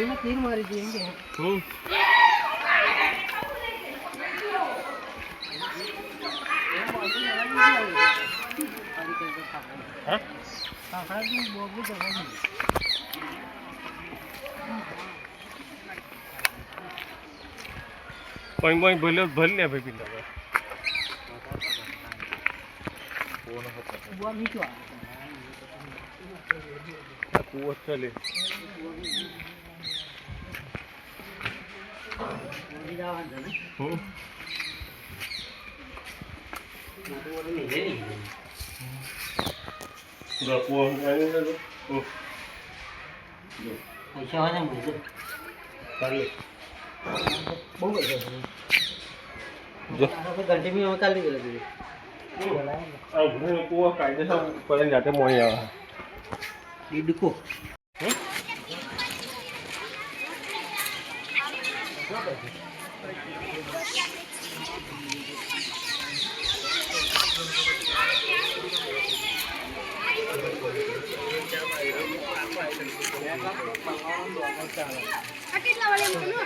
में तीर मारी देंगे कोई भले भले भाई पिंडा बुआ नीचे आ कुआ चले पैसा वाला मुझे कर ले बहुत पैसा जो घंटे में हमें कल नहीं लगे अब कुआ कायदे से पड़े जाते मोया ये देखो કેટલા વાલે મોનો